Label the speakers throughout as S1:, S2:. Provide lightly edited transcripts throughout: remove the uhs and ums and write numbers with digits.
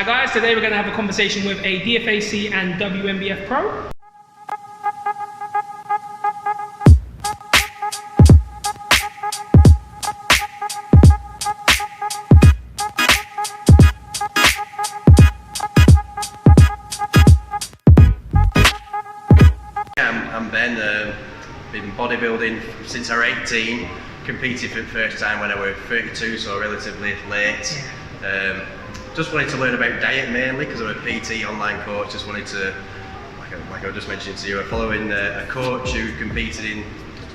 S1: Hi guys, today we're going to have a conversation with a DFAC and WNBF pro.
S2: I'm Ben, been bodybuilding since I was 18, competed for the first time when I was 32, so relatively late. Just wanted to learn about diet mainly because I'm a PT online coach. Just wanted to, like I just mentioned to you, I'm following a coach who competed in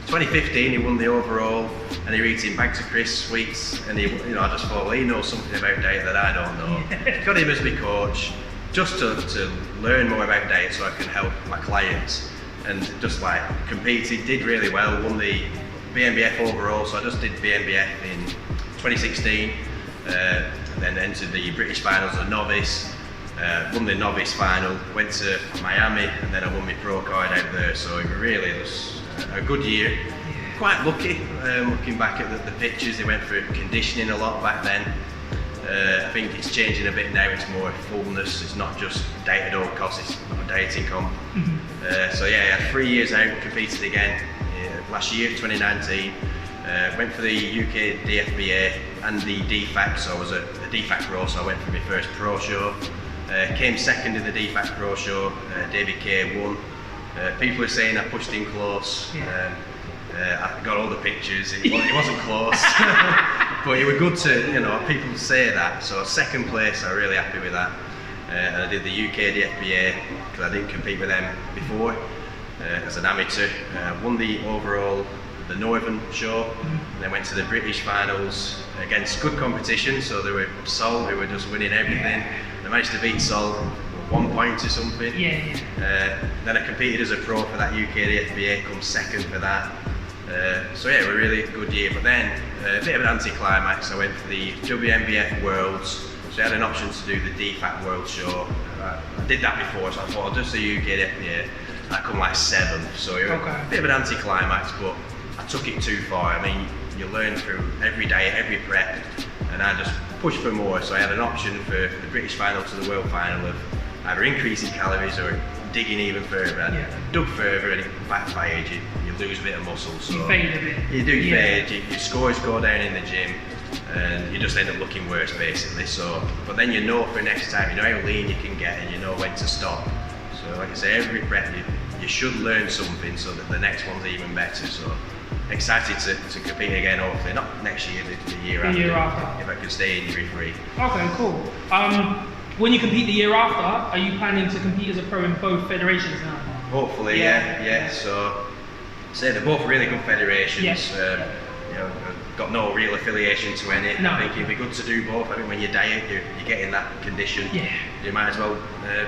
S2: 2015. He won the overall, and he was eating bags of crisps, sweets, and I just thought, well, he knows something about diet that I don't know. Got him as my coach, just to learn more about diet so I can help my clients. And just like competed, did really well, won the WNBF overall. So I just did WNBF in 2016. And then entered the British finals as a novice, won the novice final, went to Miami, and then I won my pro card out there. So it really was a good year. Quite lucky, looking back at the pictures. They went for conditioning a lot back then. I think it's changing a bit now. It's more fullness. It's not just diet at all costs. It's not a dieting comp. So yeah, I had 3 years out, competed again last year, 2019. Went for the UK DFBA and the DFAC, so I was at the DFAC Pro, so I went for my first pro show. Came second in the DFAC Pro show, David K won. People are saying I pushed in close. I got all the pictures, it wasn't close. But it was good to, people say that. So second place, I'm really happy with that. And I did the UK DFBA, because I didn't compete with them before, as an amateur. Won the overall, the Northern show, and then went to the British finals against good competition. So there were Sol, who were just winning everything. I managed to beat Sol 1 point or something. Then I competed as a pro for that UK DFBA, come second for that. So yeah, it was a really good year. But then a bit of an anticlimax. I went for the WNBF Worlds. So I had an option to do the DFAC World show. I did that before, so I thought I'll just do the UK DFBA. I come like 7th, so it was a bit of an anticlimax, but I took it too far. I mean, you learn through every diet, every prep, and I just pushed for more. So I had an option for the British final to the world final of either increasing calories or digging even further. And I dug further and it backfired. You lose a bit of muscle. So
S1: you fade a bit.
S2: You do fade, your scores go down in the gym, and you just end up looking worse basically. So, but then you know for next time, you know how lean you can get and you know when to stop. So like I say, every prep you should learn something so that the next one's even better. So excited to compete again, hopefully not next year, the year after. If I can stay injury free.
S1: Okay, cool. When you compete the year after, are you planning to compete as a pro in both federations now?
S2: Hopefully, yeah. So they're both really good federations. Got no real affiliation to any. I think it'd be good to do both. I think when you diet, you're getting that condition. You might as well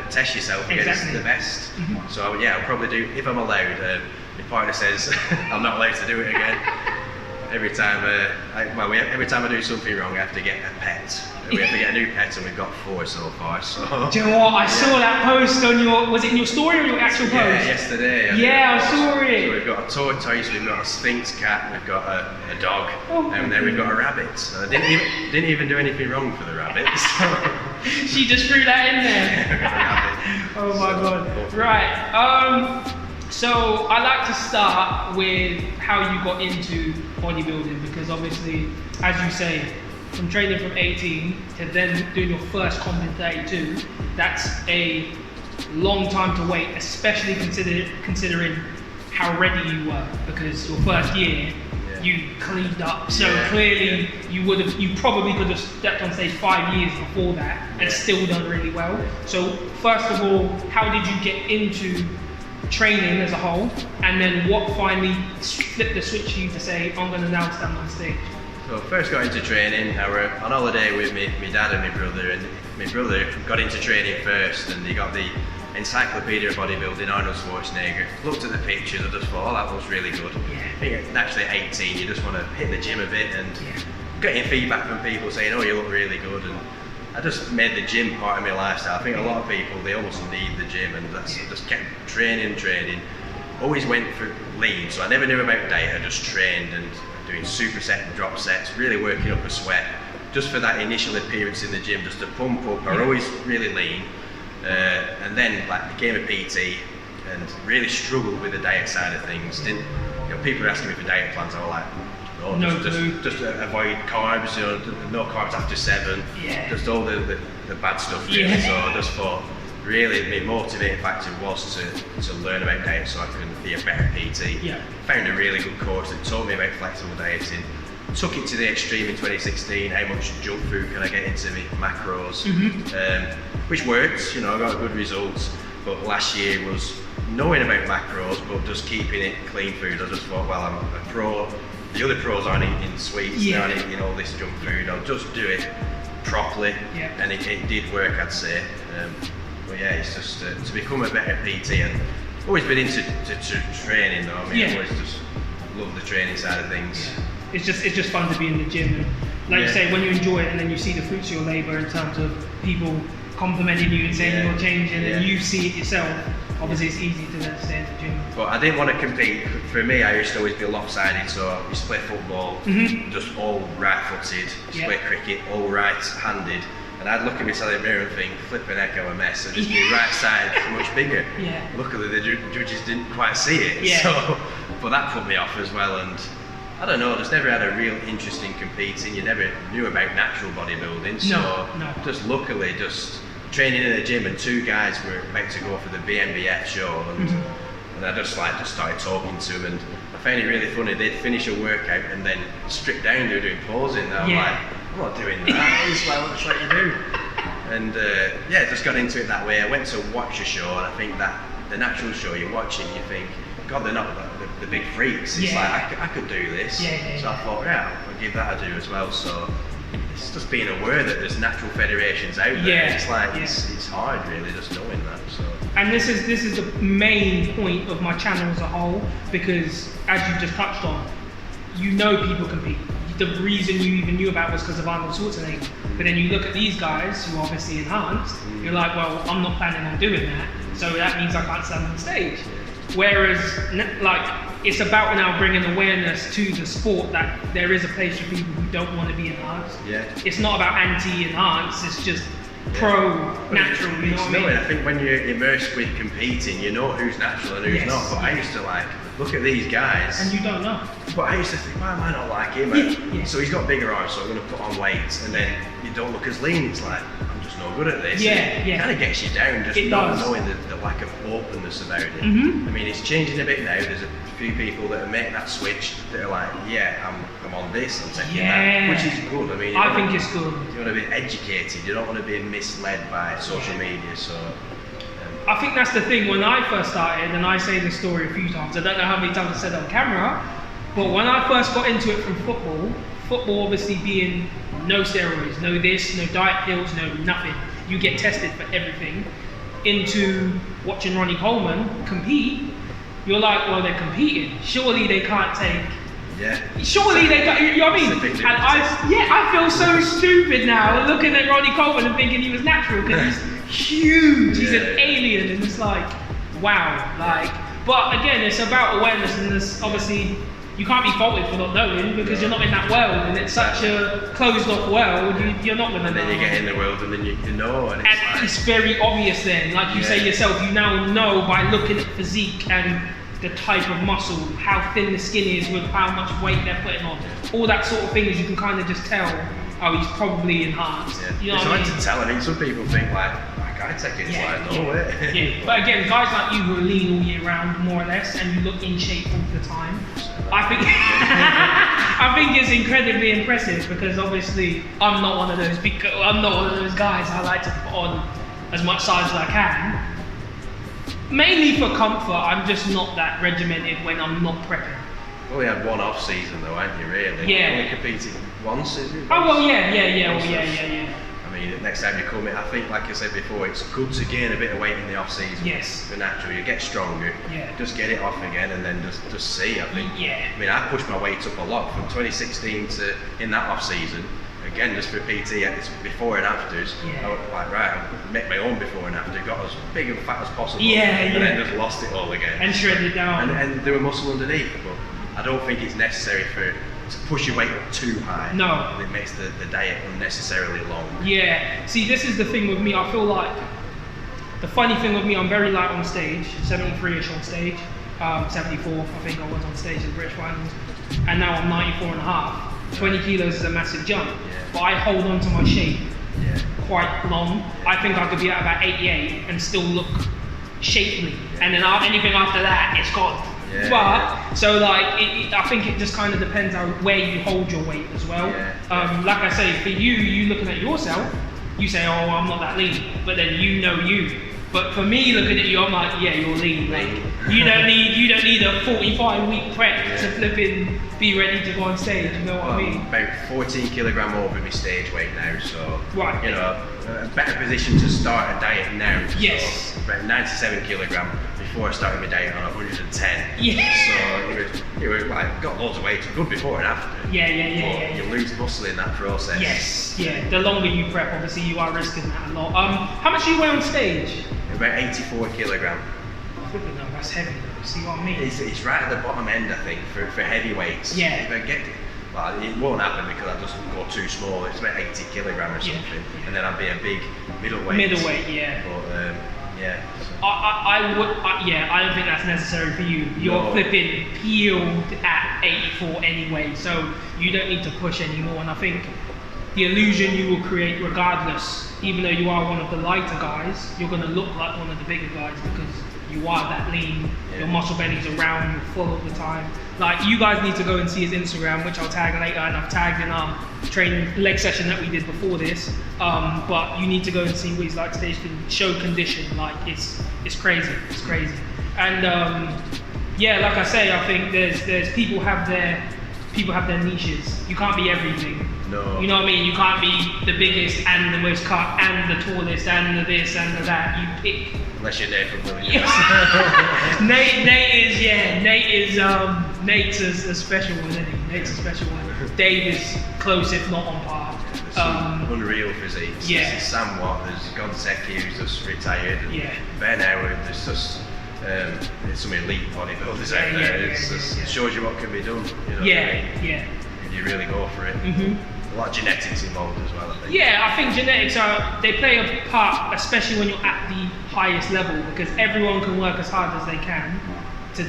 S2: test yourself against the best. So I'll probably do, if I'm allowed. My partner says I'm not allowed to do it again. Every time I do something wrong, I have to get a pet. We have to get a new pet, and we've got 4 so far. So.
S1: Do you know what? I saw that post on was it in your story or your actual post?
S2: Yeah, yesterday.
S1: I saw it.
S2: So we've got a tortoise, we've got a Sphinx cat, we've got a dog, and then we've got a rabbit. So I didn't even do anything wrong for the rabbit. So.
S1: She just threw that in there. Oh my god. Right. So I like to start with how you got into bodybuilding, because obviously, as you say, from training from 18 to then doing your first comp in 32, that's a long time to wait, especially considering how ready you were, because your first year you cleaned up. So clearly you probably could have stepped on stage 5 years before that and still done really well. So first of all, how did you get into training as a whole, and then what finally flipped the switch for you to say, I'm going to now stand on stage?
S2: So first got into training, I was on holiday with my dad and my brother, and my brother got into training first, and he got the Encyclopedia of Bodybuilding, Arnold Schwarzenegger. Looked at the pictures, I just thought, that looks really good. I think naturally at 18 you just want to hit the gym a bit, and getting feedback from people saying, oh, you look really good, and I just made the gym part of my lifestyle. I think a lot of people, they almost need the gym, and I just kept training. Always went for lean, so I never knew about diet. I just trained and doing superset and drop sets, really working up a sweat. just for that initial appearance in the gym, just to pump up. I was always really lean, and then like became a PT and really struggled with the diet side of things. Didn't, you know, people were asking me for diet plans. I was like, just avoid carbs. You know, no carbs after 7. Just all the bad stuff. Really. So I just thought, really, the motivating factor was to learn about diet so I could be a better PT. Found a really good course that taught me about flexible dieting. Took it to the extreme in 2016. How much junk food can I get into my macros? Which worked. You know, I got good results. But last year was knowing about macros, but just keeping it clean food. I just thought, well, I'm a pro. The other pros aren't eating sweets, they're not eating all this junk food. I'll just do it properly, and it did work, I'd say. But yeah, it's just to become a better PT, and always been into training though. I mean, I always just love the training side of things.
S1: It's just fun to be in the gym, and like you say, when you enjoy it and then you see the fruits of your labour in terms of people complimenting you and saying you're changing, and you see it yourself. Obviously, it's easy to then stay in the gym.
S2: But I didn't want to compete. For me, I used to always be lopsided. So you split football, just all right-footed. Split cricket, all right-handed. And I'd look at myself in the mirror and think, flipping heck, I'm a mess. And just be right side much bigger. Luckily, the judges didn't quite see it. So, but that put me off as well. And I don't know, just never had a real interest in competing. You never knew about natural bodybuilding. So just luckily, just training in a gym, and 2 guys were about to go for the WNBF show, and I just started talking to them, and I found it really funny. They'd finish a workout and then strip down. They were doing posing, and I'm like, I'm not doing that. It's like, what should you do? And just got into it that way. I went to watch a show, and I think that the natural show, you watch it and you think, God, they're not the big freaks. It's like, I could do this. So I thought, I'll give that a do as well. So it's just being aware that there's natural federations out there. It's like it's hard, really, just knowing that. So.
S1: And this is the main point of my channel as a whole, because as you just touched on, you know people compete. The reason you even knew about was because of Arnold Schwarzenegger. But then you look at these guys who are obviously enhanced. You're like, well, I'm not planning on doing that, so that means I can't stand on stage. Whereas, like, it's about now bringing awareness to the sport that there is a place for people who don't want to be enhanced. It's not about anti-enhanced, it's just pro-natural, you know what I mean?
S2: I think when you're immersed with competing, you know who's natural and who's not. But I used to look at these guys.
S1: And you don't know.
S2: But I used to think, why am I not like him? So he's got bigger arms, so I'm going to put on weight. And then you don't look as lean. It's like, I'm just no good at this. It kind of gets you down, just not knowing the lack of openness about it. I mean, it's changing a bit now. There's a few people that are making that switch that are like, I'm on this, I'm taking that, which is good. I mean,
S1: I think it's good.
S2: You want to be educated. You don't want to be misled by social media. So.
S1: I think that's the thing. When I first started, and I say this story a few times, I don't know how many times I said it on camera, but when I first got into it from football obviously being no steroids, no this, no diet pills, no nothing. You get tested for everything. Into watching Ronnie Coleman compete, you're like, well, they're competing. Surely they can't take. Surely they can't. You know what I mean? And I feel so stupid now looking at Ronnie Coleman and thinking he was natural because he's huge. He's an alien, and it's like, wow. Like, but again, it's about awareness, and there's obviously you can't be faulted for not knowing because you're not in that world, and it's such a closed-off world. You're not going to know.
S2: And then you get in the world, and then you know, and
S1: it's very obvious. Then, like you say yourself, you now know by looking at physique and the type of muscle, how thin the skin is with how much weight they're putting on, all that sort of things. You can kind of just tell, oh, he's probably enhanced. You know
S2: it's
S1: what I mean?
S2: hard to tell. I mean, some people think like, I take it, no way.
S1: But again, guys like you who are lean all year round, more or less, and you look in shape all the time, I think I think it's incredibly impressive, because obviously I'm not one of those guys. I like to put on as much size as I can. Mainly for comfort. I'm just not that regimented when I'm not prepping.
S2: Well, you had one off season though, hadn't you, really?
S1: Yeah.
S2: You only competed once, is it?
S1: Oh, well, yeah.
S2: I mean, next time you come in, I think, like I said before, it's good to gain a bit of weight in the off season.
S1: Yes.
S2: For natural, you get stronger. Just get it off again, and then just see. I think. I mean, I pushed my weight up a lot from 2016 to in that off season. Again, just for PT, it's before and afters. I was like, right, I'll make my own before and after, got as big and fat as possible, and then just lost it all again.
S1: And shredded down.
S2: And there were muscle underneath, but I don't think it's necessary for to push your weight up too high.
S1: No.
S2: And it makes the diet unnecessarily long.
S1: Yeah. See, this is the thing with me. I feel like the funny thing with me, I'm very light on stage, 73ish on stage, 74 I think I was on stage at the British Finals, and now I'm 94 and a half. 20 kilos is a massive jump, but I hold on to my shape quite long. I think I could be at about 88 and still look shapely, and then anything after that, it's gone. So like, I think it just kind of depends on where you hold your weight as well. Like I say, for you looking at yourself, you say, oh, I'm not that lean, but then you know you. But for me, looking at you, I'm like, yeah, you're lean. Like, you don't need a 45-week prep to flipping be ready to go on stage. You know what I mean?
S2: About 14 kilogram over my stage weight now, so you know, a better position to start a diet now.
S1: Yes.
S2: So, about 97 kilogram before I started my diet on 110.
S1: Yeah.
S2: So you were like got loads of weight, good before and after.
S1: Yeah.
S2: You lose muscle in that process.
S1: Yes. Yeah. The longer you prep, obviously, you are risking that a lot. How much do you weigh on stage?
S2: About 84 kilogram.
S1: Flipping no, that's heavy though. See what I mean?
S2: It's right at the bottom end, I think, for heavyweights.
S1: Yeah.
S2: If I get, well, it won't happen because I just go too small. It's about 80 kilogram or something, and then I'd be a big middleweight.
S1: Middleweight, yeah.
S2: But So.
S1: I don't think that's necessary for you. You're flipping peeled at 84 anyway, so you don't need to push anymore. And I think the illusion you will create regardless, even though you are one of the lighter guys, you're going to look like one of the bigger guys because you are that lean, your muscle belly's around, you're full all the time. Like, you guys need to go and see his Instagram, which I'll tag later, and I've tagged in our training leg session that we did before this. But you need to go and see what he's like today. Show condition, like it's crazy, it's crazy. And like I say, I think there's people have their niches. You can't be everything.
S2: No.
S1: You know what I mean? You can't be the biggest and the most cut and the tallest and the this and the that. You pick.
S2: Unless you're Nate from Williams.
S1: Nate's a special one, isn't he? Nate's a special one. Dave is close, if not on par.
S2: Unreal physiques.
S1: Yeah.
S2: There's Sam Watt, there's Gonseki who's just retired. And Ben Howard, there's just there's some elite bodybuilders out there. It shows you what can be done. You know what I mean? If you really go for it. A lot of genetics involved as well, I think.
S1: Yeah, I think genetics they play a part, especially when you're at the highest level, because everyone can work as hard as they can to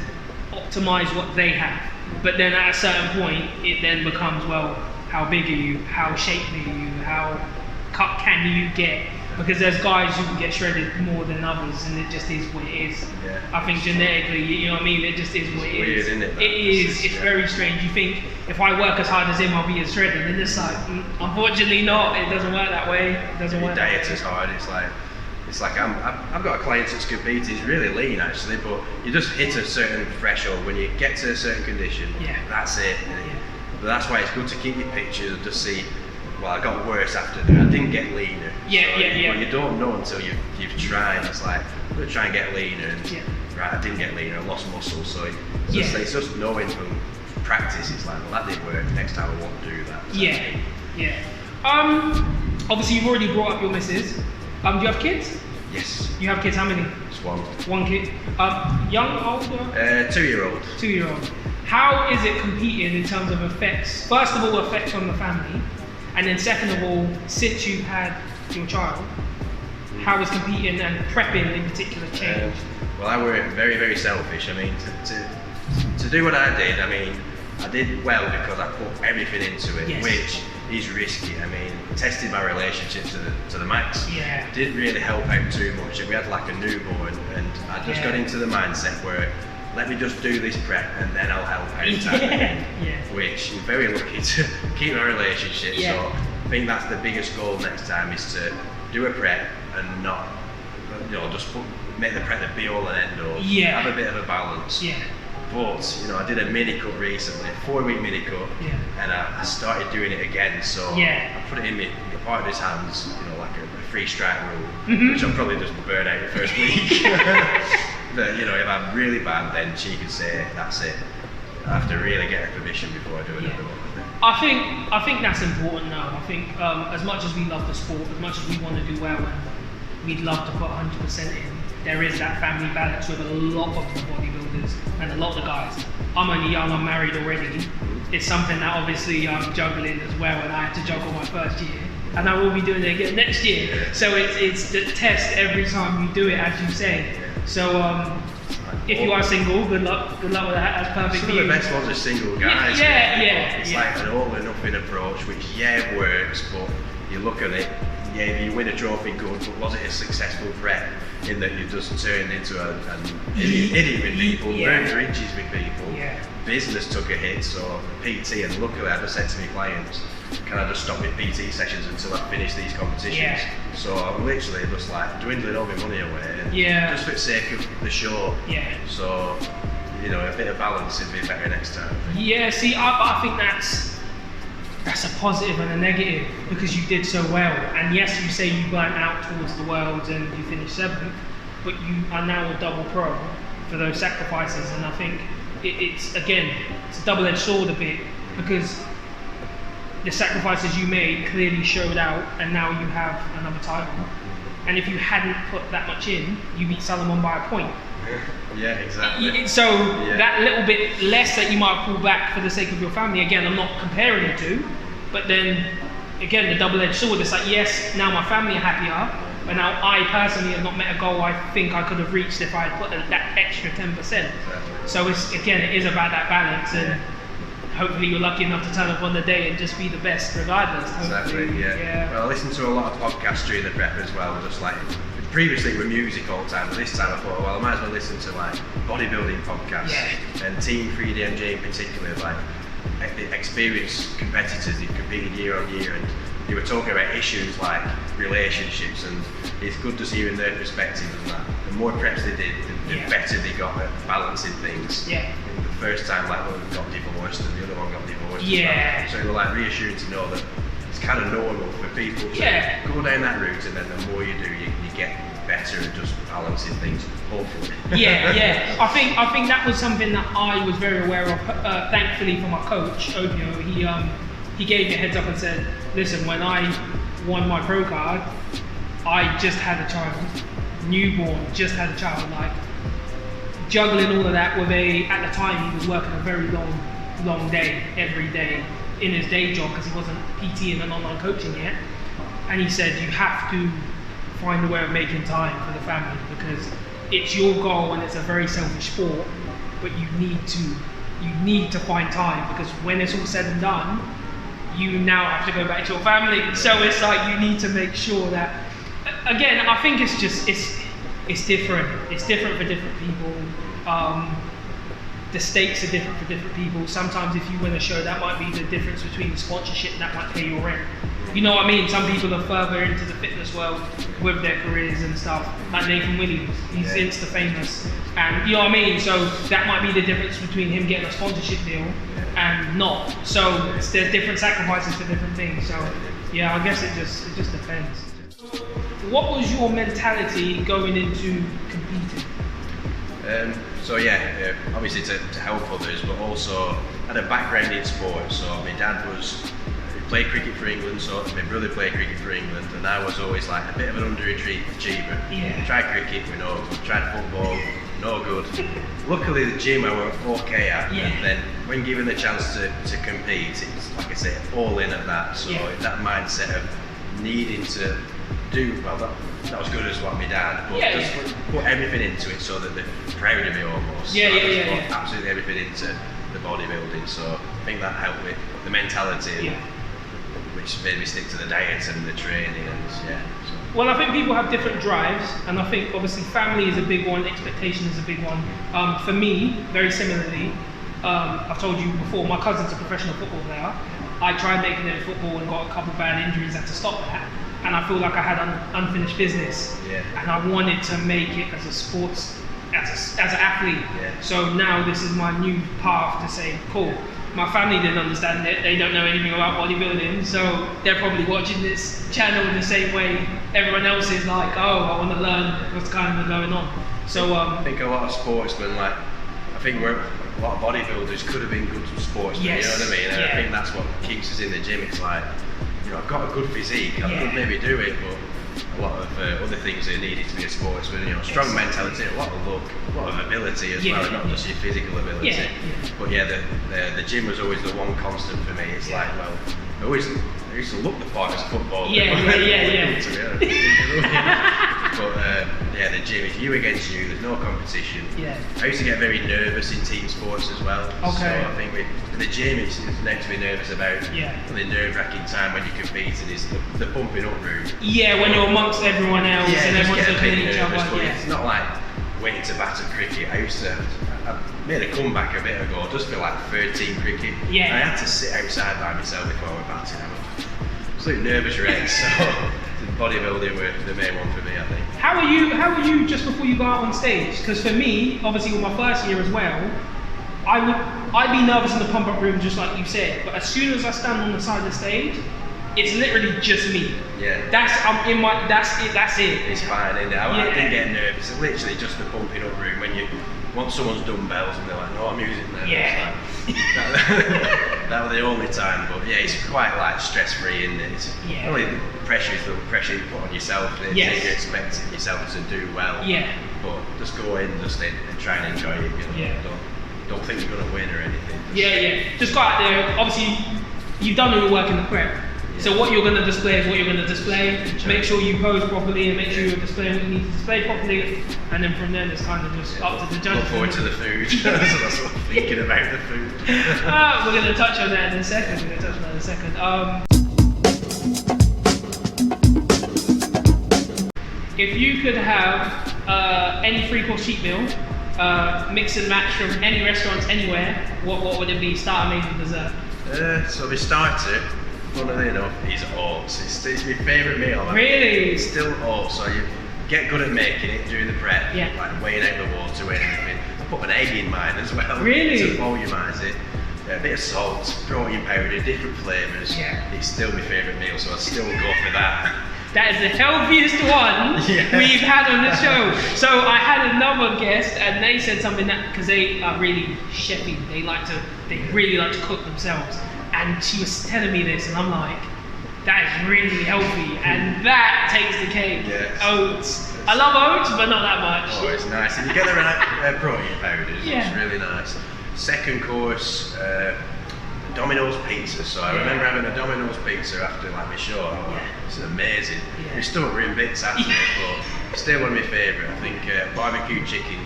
S1: optimize what they have. But then at a certain point, it then becomes, well, how big are you? How shapely are you? How cut can you get? Because there's guys who can get shredded more than others, and it just is what it is.
S2: Yeah.
S1: I think genetically, you know what I mean? It just is what it is.
S2: Weird, isn't it?
S1: It is. It's very strange. You think if I work as hard as him, I'll be as shredded, and it's like, unfortunately not. It doesn't work that way. It doesn't work.
S2: Diet is hard. It's like I've got a client that's competing. He's really lean actually, but you just hit a certain threshold when you get to a certain condition. That's it. But that's why it's good to keep your pictures and just see. Well, I got worse after that. I didn't get leaner. But you don't know until you've tried. It's like, I'm going to try and get leaner. And right, I didn't get leaner. I lost muscle. So it's just knowing from practice. It's like, well, that didn't work. Next time I won't do that.
S1: Obviously, you've already brought up your missus. Do you have kids?
S2: Yes.
S1: You have kids? How many?
S2: Just one.
S1: One kid. Young, older?
S2: 2-year-old.
S1: 2-year-old. How is it competing in terms of effects? First of all, effects on the family. And then second of all, since you've had your child, how is competing and prepping in particular changed?
S2: Well, I were very, very selfish. I mean, to do what I did, I mean, I did well because I put everything into it, which is risky. I mean, tested my relationship to the max. Didn't really help out too much. We had like a newborn, and I just got into the mindset where, let me just do this prep and then I'll help out. Which I'm very lucky to keep my relationship. So I think that's the biggest goal next time, is to do a prep and not, just make the prep the be all and end all. Have a bit of a balance. But I did a mini cut recently, a 4-week mini cut, and I started doing it again. So I put it in my partner's hands, like a free strike rule, which I'll probably just burn out the first week. But if I'm really bad, then she can say that's it. I have to really get her permission before I do another one.
S1: I think that's important now. I think as much as we love the sport, as much as we want to do well, and we'd love to put 100% in, there is that family balance with a lot of the bodybuilders and a lot of the guys. I'm only young, I'm married already, it's something that obviously I'm juggling as well, and I had to juggle my first year, and I will be doing it again next year. So it's the test every time you do it, as you say. So if you are single, good luck with that. That's perfect.
S2: Some of the best ones are single guys. It's
S1: yeah.
S2: like an all or nothing approach, which works, but you look at it. Yeah, you win a trophy, good, but was it a successful prep in that you just turned into an idiot with people, burned bridges with people, business took a hit, so PT, and luckily I just said to my clients, can I just stop with PT sessions until I finish these competitions? So I'm literally just like dwindling all my money away, and just for the sake of the show. So, you know, a bit of balance would be better next time.
S1: Yeah, see, I think that's a positive and a negative, because you did so well, and yes, you say you burnt out towards the Worlds and you finished 7th, but you are now a double pro for those sacrifices, and I think it's a double-edged sword a bit, because the sacrifices you made clearly showed out, and now you have another title, and if you hadn't put that much in, you beat Solomon by a point.
S2: Yeah, exactly.
S1: So that little bit less that you might pull back for the sake of your family, again, I'm not comparing the two, but then again, the double-edged sword, it's like, yes, now my family are happier, but now I personally have not met a goal I think I could have reached if I had put that extra 10%. Exactly. So it is about that balance, and hopefully you're lucky enough to turn up on the day and just be the best regardless.
S2: Exactly, yeah. Well, I listened to a lot of podcasts during the prep as well, just like, previously with music all the time, but this time I thought, well, I might as well listen to like bodybuilding podcasts and Team 3DMJ in particular, like experienced competitors who've competed year on year, and they were talking about issues like relationships, and it's good to hear in their perspective, and that the more preps they did, the better they got at balancing things. The first time, like, one got divorced and the other one got divorced as well. So it was like reassuring to know that it's kind of normal for people to go down that route, and then the more you do, you get better at just balancing things, hopefully.
S1: I think that was something that I was very aware of, thankfully, from my coach, Obio. He gave me a heads up and said, listen, when I won my pro card, I just had a child, newborn, just had a child, like juggling all of that with at the time he was working a very long day, every day, in his day job, because he wasn't PT and online coaching yet, and he said you have to find a way of making time for the family, because it's your goal and it's a very selfish sport, but you need to find time, because when it's all said and done, you now have to go back to your family. So it's like you need to make sure that, again, I think it's different. It's different for different people. The stakes are different for different people. Sometimes if you win a show, that might be the difference between the sponsorship and that might pay your rent. You know what I mean? Some people are further into the fitness world with their careers and stuff, like Nathan Williams. He's Insta famous, and you know what I mean? So that might be the difference between him getting a sponsorship deal and not. So there's different sacrifices for different things. So yeah, I guess it just depends. What was your mentality going into competing?
S2: Obviously to help others, but also had a background in sport. So my dad played cricket for England, so my brother played cricket for England, and I was always like a bit of an underachiever. Tried cricket, we know good. Tried football, no good. Luckily the gym I went okay at, and then when given the chance to compete, it's like I say, all in at that. So that mindset of needing to do well, that was good as what my dad, but just put everything into it so that they're proud of me almost. Put absolutely everything into the bodybuilding. So I think that helped with the mentality, which made me stick to the diet and the training, and
S1: Well, I think people have different drives, and I think obviously family is a big one, expectation is a big one. For me, very similarly, I've told you before, my cousin's a professional football player. I tried making it in football and got a couple bad injuries, had to stop that. And I feel like I had unfinished business, and I wanted to make it as a sports, as an athlete. So now this is my new path to say, cool. My family didn't understand it; they don't know anything about bodybuilding, so they're probably watching this channel in the same way everyone else is. Like, oh, I want to learn what's kind of going on. So
S2: I think a lot of sportsmen, like I think a lot of bodybuilders could have been good sportsmen. You know what I mean? And I think that's what keeps us in the gym. It's like, I've got a good physique, I could maybe do it, but I a lot of other things that are needed to be a sportsman. You know, strong mentality, a lot of luck, a lot of ability as well, not just your physical ability. But yeah, the gym was always the one constant for me. It's like, well, I used to look the part as a footballer. But yeah, the gym, if you against you, there's no competition. I used to get very nervous in team sports as well. So I think with the gym, it's next to be nervous about. The nerve-wracking time when you're competing is the pumping up room.
S1: When you're amongst everyone else and everyone's looking at each other.
S2: It's not like waiting to bat at cricket. I made a comeback a bit ago just for like third team cricket. I had to sit outside by myself before I went batting. I was absolutely nervous wreck. So bodybuilding were the main one for me, I think.
S1: How are you just before you go out on stage? Because for me, obviously with my first year as well, I'd be nervous in the pump up room just like you said, but as soon as I stand on the side of the stage, it's literally just me. That's it.
S2: It's fine, isn't it? I didn't get nervous. It's literally just the pumping up room when you want someone's dumbbells and they're like, no, I'm using them. That was the only time, but yeah, it's quite like stress free, and it's only the pressure is the pressure you put on yourself. That you're expecting yourself to do well. But just go in, and try and enjoy it. You know? Don't think you're gonna win or anything.
S1: Just go out there. Obviously, you've done all the work in the prep. So what you're going to display is what you're going to display. Make sure you pose properly and make sure you're displaying what you need to display properly. And then from then it's kind of just up to the judges.
S2: Look forward to the food. So that's what I'm thinking about, the food.
S1: We're going to touch on that in a second. If you could have any 3-course cheat meal, mix and match from any restaurants anywhere, what would it be? Starter, main, dessert?
S2: So we started. Funnily enough, is oats. It's my favourite meal.
S1: Really?
S2: It's still oats, so you get good at making it during the prep, like weighing out the water, weighing everything. I put an egg in mine as well to volumise it. A bit of salt, protein powder, different flavours. It's still my favourite meal, so I'll still go for that.
S1: That is the healthiest one we've had on the show. So I had another guest, and they said something that because they are really chefy, they really like to cook themselves. And she was telling me this, and I'm like, that is really healthy, and that takes the cake. Oats. I love oats, but not that much.
S2: Oh, it's nice. And you get the right protein powders, it's really nice. Second course, Domino's pizza. So I remember having a Domino's pizza after like my show. It's amazing. My stomach were in bits after it, but still one of my favourite. I think barbecue chicken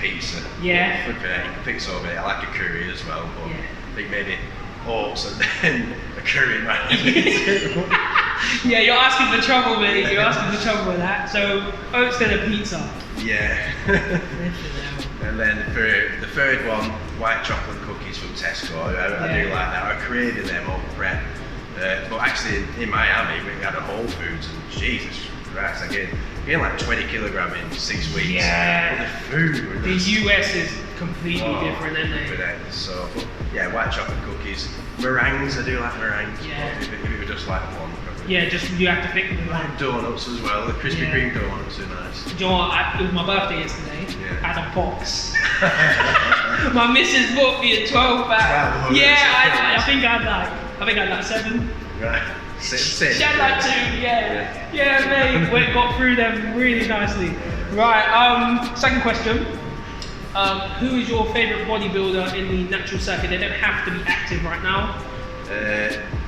S2: pizza. Flipping it, you can pick so many. I like a curry as well, but I think maybe oats and then a curry might be
S1: you're asking for trouble, mate. You're asking for trouble with that. So oats then a pizza.
S2: And then for the third one, white chocolate cookies from Tesco. I do like that. I created them all prep. But actually in Miami we had a Whole Foods, and Jesus Christ, I gained like 20 kilograms in 6 weeks. But the food.
S1: The US is completely different, isn't it?
S2: So, but white chocolate cookies, meringues. I do like meringues. If it were just like one.
S1: Just you have to pick the one.
S2: Donuts as well. The Krispy Kreme donuts are nice.
S1: Do you know what? It was my birthday yesterday. I had a box. My missus bought me a 12-pack. I think I had like 7.
S2: Right.
S1: She had like 2. Mate. We got through them really nicely. Right. Second question. Who is your favourite bodybuilder in the natural circuit? They don't have to be active right now.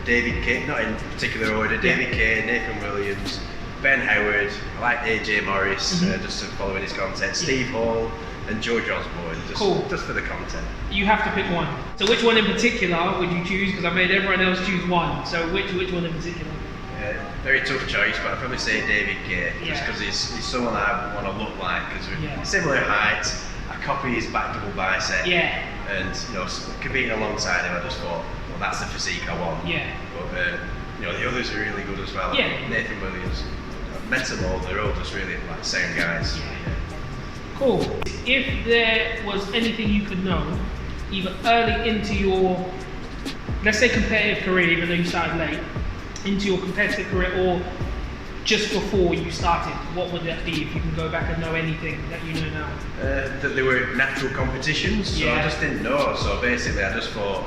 S2: David K, not in particular order. David K, Nathan Williams, Ben Howard. I like AJ Morris, just following his content. Steve Hall and George Osborne, just for the content.
S1: You have to pick one. So which one in particular would you choose? Because I made everyone else choose one. So which one in particular?
S2: Very tough choice, but I'd probably say David K, just because he's someone that I want to look like, because we're similar height. I copy his back double bicep, and competing alongside him, I just thought, well, that's the physique I want. But the others are really good as well. Nathan Williams, I've met them all. They're all just really like sound guys.
S1: Cool. If there was anything you could know, either early into your, let's say, competitive career, even though you started late, into your competitive career, or just before you started, what would that be if you can go back and know anything that you know now?
S2: That there were natural competitions, so I just didn't know. So basically, I just thought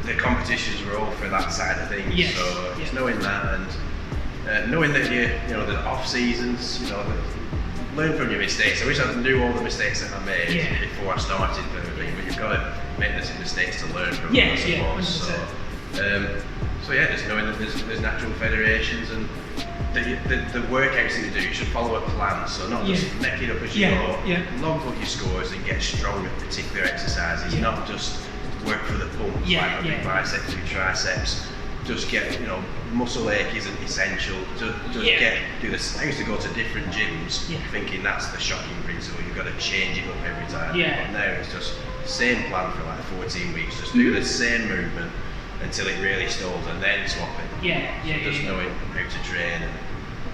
S2: the competitions were all for that side of things. So just knowing that, and knowing that you know the off seasons, you know, learn from your mistakes. I wish I knew all the mistakes that I made before I started, but you've got to make the mistakes to learn from them, I suppose. So yeah, just knowing that there's natural federations and the workouts that you do, you should follow a plan, so not just make it up as you go. Logbook your scores and get strong at particular exercises, not just work for the pumps, like big biceps, big triceps. Just get, you know, muscle ache isn't essential. Just do this. I used to go to different gyms thinking that's the shocking principle. You've got to change it up every time. But now it's just same plan for like 14 weeks. Just do the same movement until it really stalls, and then swap it. Just knowing how to train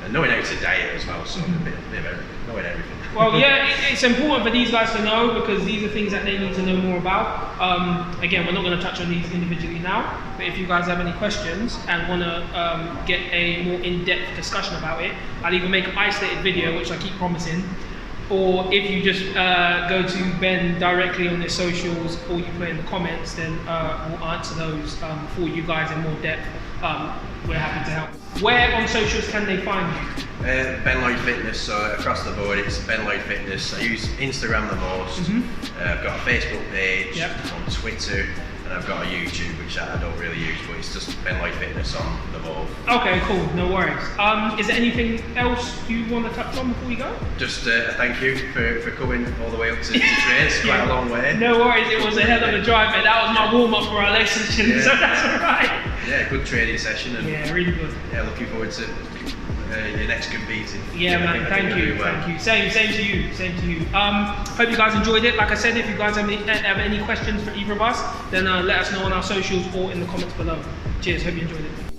S2: and knowing how to diet as well. So a bit of everything, knowing everything.
S1: Well, it's important for these guys to know, because these are things that they need to know more about. Again, we're not going to touch on these individually now, but if you guys have any questions and want to get a more in-depth discussion about it, I'll either make an isolated video, which I keep promising, or if you just go to Ben directly on his socials, or you put in the comments, then we'll answer those for you guys in more depth. We're happy to help. Where on socials can they find you?
S2: Ben Lloyd Fitness, so across the board it's Ben Lloyd Fitness. I use Instagram the most. I've got a Facebook page, on Twitter, and I've got a YouTube, which I don't really use, but it's just Ben Lloyd Fitness on the board. Okay,
S1: cool, no worries. Is there anything else you want to touch on before we go?
S2: Just thank you for coming all the way up to train. It's quite a long way.
S1: No worries, it was a hell of a drive, man. That was my warm-up for our leg session, so that's alright.
S2: Yeah, good training session. And
S1: really good.
S2: Yeah, looking forward to your next competing.
S1: Man, thank you. Same to you. Hope you guys enjoyed it. Like I said, if you guys have any questions for either of us, then let us know on our socials or in the comments below. Cheers, hope you enjoyed it.